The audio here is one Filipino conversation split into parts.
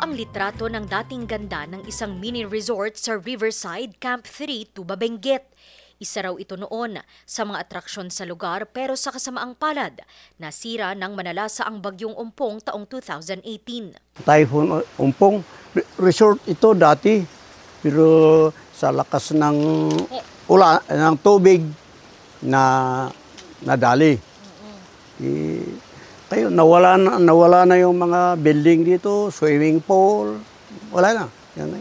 ang litrato ng dating ganda ng isang mini resort sa Riverside, Camp 3, Tuba, Benguet. Isa raw ito noon sa mga atraksyon sa lugar pero sa kasamaang palad, nasira ng manalasa ang bagyong Umpong taong 2018. Typhoon Umpong, resort ito dati pero sa lakas ng ulan, ng tubig na nadali. Kayo, nawala na yung mga building dito, swimming pool, wala na. Yan.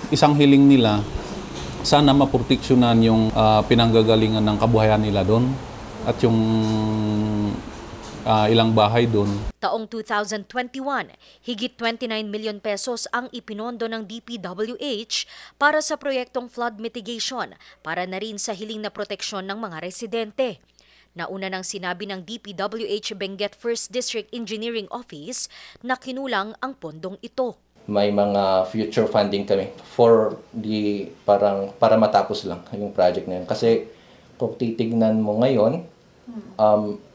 Isang hiling nila, sana maproteksyonan yung pinanggagalingan ng kabuhayan nila doon at yung ilang bahay doon. Taong 2021, higit 29 million pesos ang ipinondo ng DPWH para sa proyektong flood mitigation para na rin sa hiling na proteksyon ng mga residente. Nauna nang sinabi ng DPWH Benguet 1st District Engineering Office na kinulang ang pondong ito. May mga future funding kami para matapos lang yung project na yun. Kasi kung titignan mo ngayon,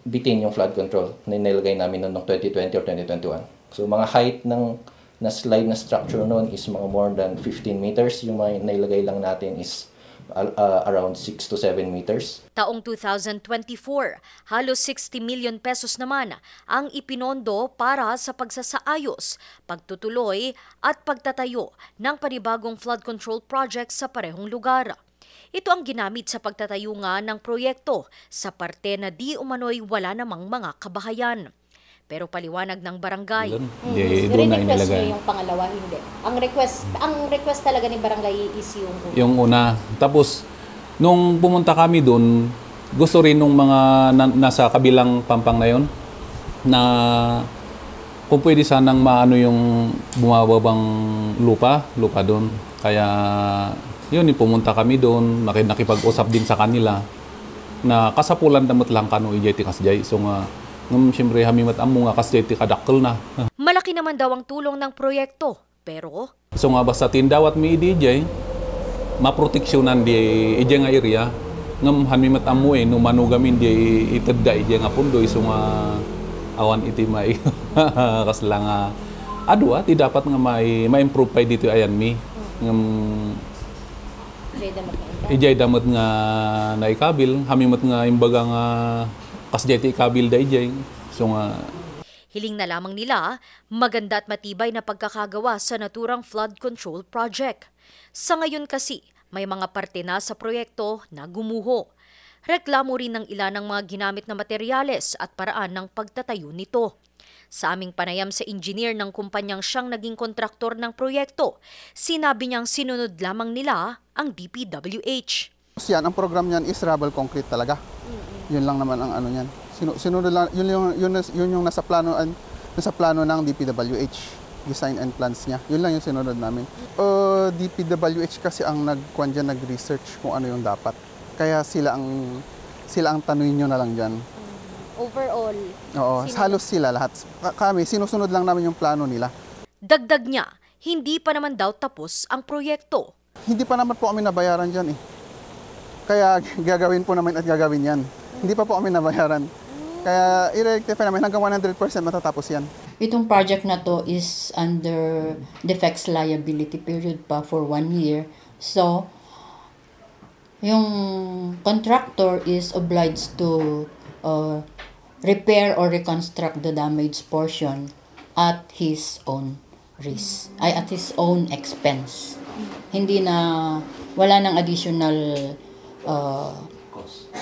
bitin yung flood control na nilagay namin noong 2020 or 2021. So mga height ng na slide na structure noon is mga more than 15 meters. Yung mga nilagay lang natin is around 6 to 7 meters. Taong 2024, halos 60 million pesos naman ang ipinondo para sa pagsasaayos, pagtutuloy at pagtatayo ng panibagong flood control project sa parehong lugar. Ito ang ginamit sa pagtatayo nga ng proyekto sa parte na di umano'y wala namang mga kabahayan. Pero paliwanag ng barangay. Doon na inilagay. Niyo yung pangalawa, hindi. Ang request talaga ni barangay is yung una. Yung una. Tapos, nung pumunta kami doon, gusto rin nung mga nasa kabilang pampang na yon na kung pwede sanang maano yung bumababang lupa doon. Kaya, yun, pumunta kami doon, nakipag-usap din sa kanila na kasapulan damot lang kano ijay kasjay. So nga, siyempre, hamimat amo nga kasi kadakkel na. Malaki naman daw ang tulong ng proyekto, pero so nga basta tindawat mi DJ, maproteksyonan di ija nga area, ngam hamimat amo no manugamin di itedda ija nga pundoy so nga awan iti may kasla nga adwa ti dapat nga ma-improve pa dito ayan mi. Ngam ijay damot nga naikabil, hamimat nga imbaga nga kasjay ikabil da ijay. So nga hiling na lamang nila maganda at matibay na pagkakagawa sa naturang flood control project. Sa ngayon kasi, may mga parte na sa proyekto na gumuho. Reklamo rin ng ilan ng mga ginamit na materyales at paraan ng pagtatayo nito. Sa aming panayam sa engineer ng kumpanyang siyang naging kontraktor ng proyekto, sinabi niyang sinunod lamang nila ang DPWH. Yan, ang program niyan is rubble concrete talaga. Yun lang naman ang ano niyan. Sinunod lang, yun yung nasa plano ng DPWH, design and plans niya. Yun lang yung sinunod namin. DPWH kasi ang nag-research kung ano yung dapat. Kaya sila ang tanungin nyo na lang diyan. Overall. Oo, halos sila lahat. Kami sinusunod lang namin yung plano nila. Dagdag niya, hindi pa naman daw tapos ang proyekto. Hindi pa naman po kami nabayaran diyan eh. Kaya gagawin po namin at gagawin 'yan. Hindi pa po kami nabayaran. Kaya i-rectify namin hanggang 100% matatapos yan. Itong project na to is under defects liability period pa for 1 year. So, yung contractor is obliged to repair or reconstruct the damaged portion at his own risk, at his own expense. Hindi na, wala nang additional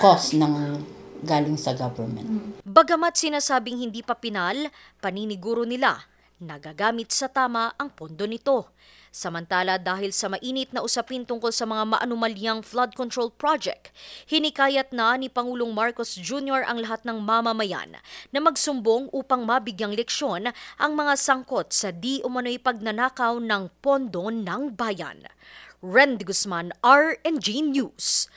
cost ng galing sa government. Bagamat sinasabing hindi pa pinal, paniniguro nila, nagagamit sa tama ang pondo nito. Samantala dahil sa mainit na usapin tungkol sa mga maanumalyang flood control project, hinikayat na ni Pangulong Marcos Jr. ang lahat ng mamamayan na magsumbong upang mabigyang leksyon ang mga sangkot sa di umano'y pagnanakaw ng pondo ng bayan. Randy Guzman, RNG News.